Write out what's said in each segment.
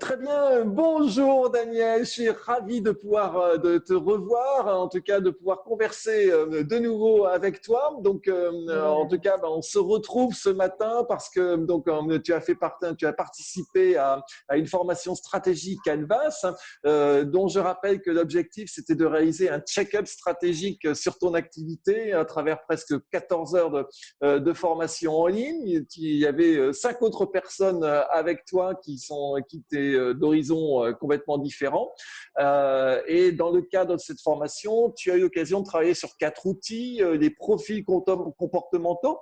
Très bien. Bonjour Daniel, je suis ravi de pouvoir de te revoir, en tout cas de pouvoir converser de nouveau avec toi. Donc, en tout cas, on se retrouve ce matin parce que tu as participé à une formation stratégique Canvas, dont je rappelle que l'objectif c'était de réaliser un check-up stratégique sur ton activité à travers presque 14 heures de formation en ligne. Il y avait 5 autres personnes avec toi qui étaient d'horizons complètement différents. Et dans le cadre de cette formation, tu as eu l'occasion de travailler sur 4 outils, les profils comportementaux,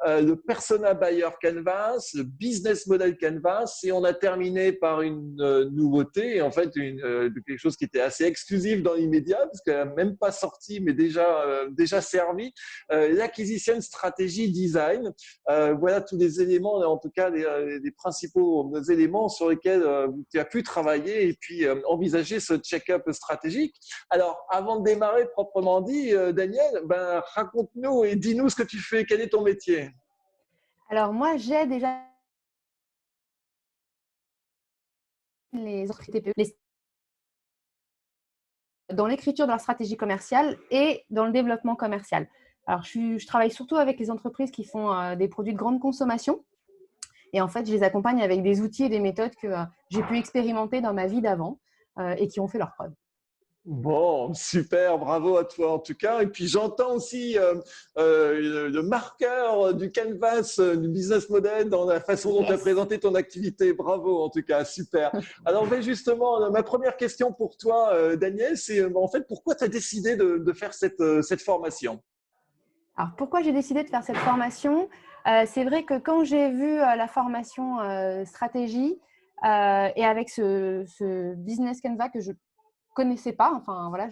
le Persona Buyer Canvas, le Business Model Canvas, et on a terminé par une nouveauté, en fait quelque chose qui était assez exclusif dans l'immédiat, parce qu'elle n'a même pas sorti, mais déjà servi, l'Acquisition Strategy Design. Voilà tous les éléments, en tout cas les principaux éléments sur lesquels tu as pu travailler et puis envisager ce check-up stratégique. Alors, avant de démarrer proprement dit, Daniel, raconte-nous et dis-nous ce que tu fais, quel est ton métier? Alors moi, j'ai déjà les entreprises TPE dans l'écriture de leur stratégie commerciale et dans le développement commercial. Alors, je travaille surtout avec les entreprises qui font des produits de grande consommation. Et en fait, je les accompagne avec des outils et des méthodes que j'ai pu expérimenter dans ma vie d'avant et qui ont fait leurs preuves. Bon, super, bravo à toi en tout cas. Et puis j'entends aussi le marqueur du canvas, du business model dans la façon dont tu as Yes. présenté ton activité. Bravo en tout cas, super. Alors justement, ma première question pour toi, Daniel, c'est en fait pourquoi tu as décidé de faire cette formation? Alors, pourquoi j'ai décidé de faire cette formation? C'est vrai que quand j'ai vu la formation stratégie et avec ce business Canva que je connaissais pas, enfin voilà,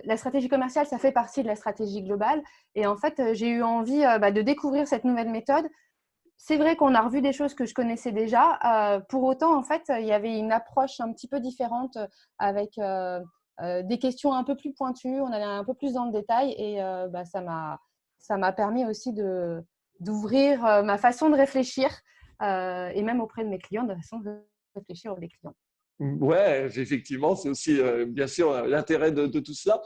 la stratégie commerciale, ça fait partie de la stratégie globale. Et en fait, j'ai eu envie de découvrir cette nouvelle méthode. C'est vrai qu'on a revu des choses que je connaissais déjà. Pour autant, en fait, il y avait une approche un petit peu différente avec des questions un peu plus pointues. On allait un peu plus dans le détail et ça m'a permis aussi d'ouvrir ma façon de réfléchir et même auprès de mes clients, de façon de réfléchir auprès des clients. Ouais, effectivement, c'est aussi bien sûr l'intérêt de tout cela.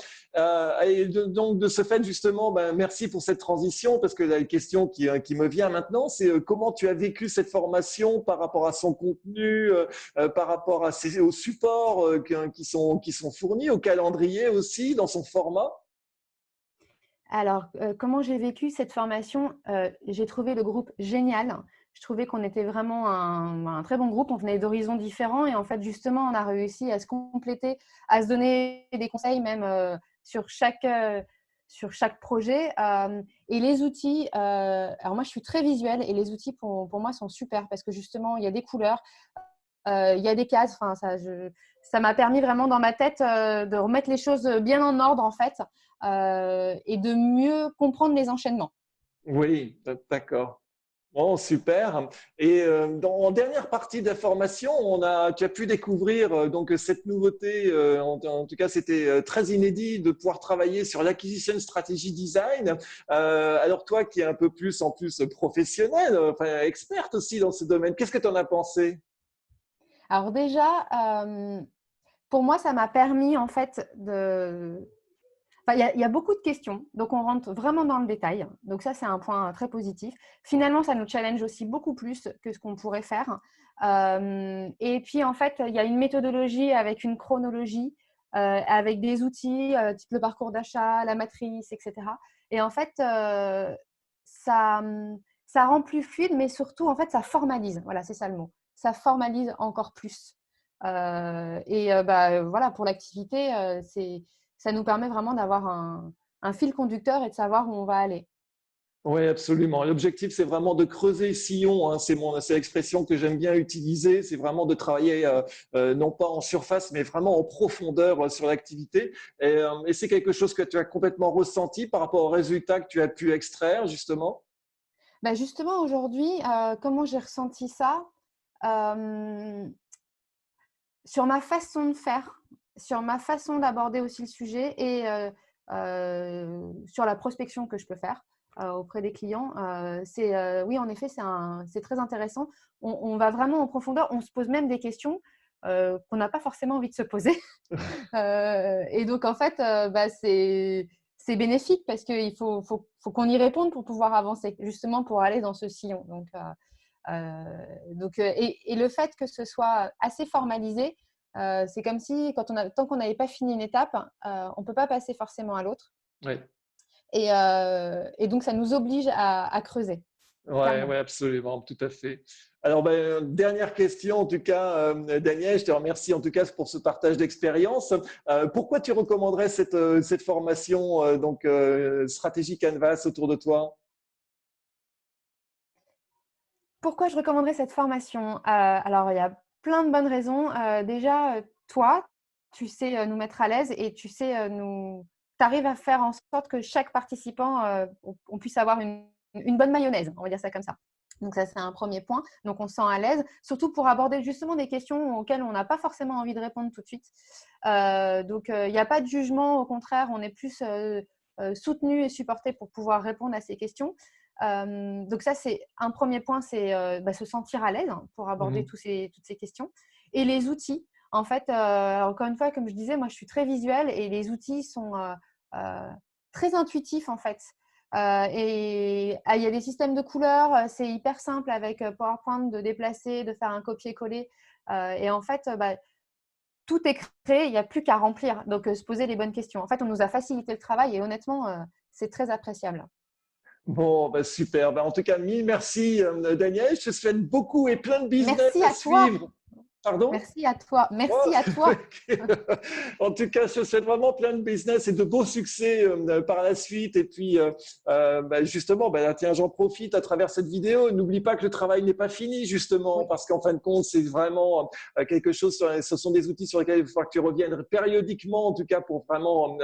Donc de ce fait justement, merci pour cette transition parce que la question qui me vient maintenant, c'est comment tu as vécu cette formation par rapport à son contenu, par rapport aux supports qui sont fournis, au calendrier aussi, dans son format. Alors, comment j'ai vécu cette formation? J'ai trouvé le groupe génial. Je trouvais qu'on était vraiment un très bon groupe. On venait d'horizons différents et en fait, justement, on a réussi à se compléter, à se donner des conseils même sur chaque projet. Et les outils, alors moi, je suis très visuelle et les outils pour moi sont super parce que justement, il y a des couleurs, il y a des cases. Enfin, ça m'a permis vraiment dans ma tête de remettre les choses bien en ordre en fait et de mieux comprendre les enchaînements. Oui, d'accord. Bon, super. Et en dernière partie de la formation, tu as pu découvrir donc cette nouveauté. En tout cas, c'était très inédit de pouvoir travailler sur l'acquisition strategy design. Alors toi, qui es un peu plus en plus professionnelle, enfin experte aussi dans ce domaine, qu'est-ce que tu en as pensé? Alors déjà, pour moi, ça m'a permis en fait Enfin, il y a beaucoup de questions, donc on rentre vraiment dans le détail. Donc ça, c'est un point très positif. Finalement, ça nous challenge aussi beaucoup plus que ce qu'on pourrait faire. Et puis, en fait, il y a une méthodologie avec une chronologie, avec des outils, type le parcours d'achat, la matrice, etc. Et en fait, ça, ça rend plus fluide, mais surtout, en fait, ça formalise. Voilà, c'est ça le mot. Ça formalise encore plus. Voilà, pour l'activité, ça nous permet vraiment d'avoir un fil conducteur et de savoir où on va aller. Oui, absolument. L'objectif, c'est vraiment de creuser le sillon, hein. C'est l'expression que j'aime bien utiliser. C'est vraiment de travailler non pas en surface, mais vraiment en profondeur sur l'activité. Et c'est quelque chose que tu as complètement ressenti par rapport aux résultats que tu as pu extraire, justement. Bah, justement, aujourd'hui, comment j'ai ressenti ça? Euh, Sur ma façon de faire, sur ma façon d'aborder aussi le sujet et sur la prospection que je peux faire. auprès des clients. Oui, en effet, c'est très intéressant. On va vraiment en profondeur. On se pose même des questions qu'on n'a pas forcément envie de se poser. Et donc, en fait, c'est bénéfique parce qu'il faut qu'on y réponde pour pouvoir avancer, justement pour aller dans ce sillon. Et le fait que ce soit assez formalisé, c'est comme si tant qu'on n'avait pas fini une étape, on ne peut pas passer forcément à l'autre. Oui. Et donc, ça nous oblige à creuser. Oui, Clairement. ouais, absolument, tout à fait. Alors, dernière question, en tout cas, Daniel, je te remercie en tout cas pour ce partage d'expérience. Pourquoi tu recommanderais cette formation, Stratégie Canvas autour de toi? Pourquoi je recommanderais cette formation? Alors, il y a plein de bonnes raisons. Déjà, toi, tu sais nous mettre à l'aise et tu sais tu arrives à faire en sorte que chaque participant, on puisse avoir une bonne mayonnaise, on va dire ça comme ça. Donc ça, c'est un premier point. Donc, on se sent à l'aise, surtout pour aborder justement des questions auxquelles on n'a pas forcément envie de répondre tout de suite. Il n'y a pas de jugement, au contraire, on est plus soutenu et supporté pour pouvoir répondre à ces questions. Donc ça, c'est un premier point, c'est se sentir à l'aise pour aborder toutes ces questions. Et les outils, en fait, encore une fois, comme je disais, moi, je suis très visuelle et les outils sont très intuitifs, en fait. Il y a des systèmes de couleurs, c'est hyper simple avec PowerPoint de déplacer, de faire un copier-coller. Et en fait, tout est créé, il n'y a plus qu'à remplir. Donc, se poser les bonnes questions. En fait, on nous a facilité le travail et honnêtement, c'est très appréciable. Bon, super. En tout cas, mille merci, Daniel. Je te souhaite beaucoup et plein de business Merci à à toi. suivre. Pardon? Merci à toi. Oh, Merci à toi. en tout cas, je te souhaite vraiment plein de business et de beaux succès par la suite. Et puis, justement, tiens, j'en profite à travers cette vidéo. N'oublie pas que le travail n'est pas fini, justement, Oui. parce qu'en fin de compte, c'est vraiment quelque chose. Ce sont des outils sur lesquels il va falloir que tu reviennes périodiquement, en tout cas, pour vraiment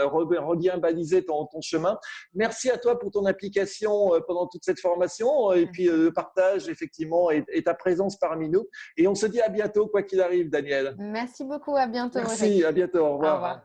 bien baliser ton chemin. Merci à toi pour ton application pendant toute cette formation et puis le partage, effectivement, et ta présence parmi nous. Et on se dit à bientôt, quoi qu'il arrive, Daniel. Merci beaucoup. À bientôt, Merci, Eric. à bientôt, au Au revoir. revoir.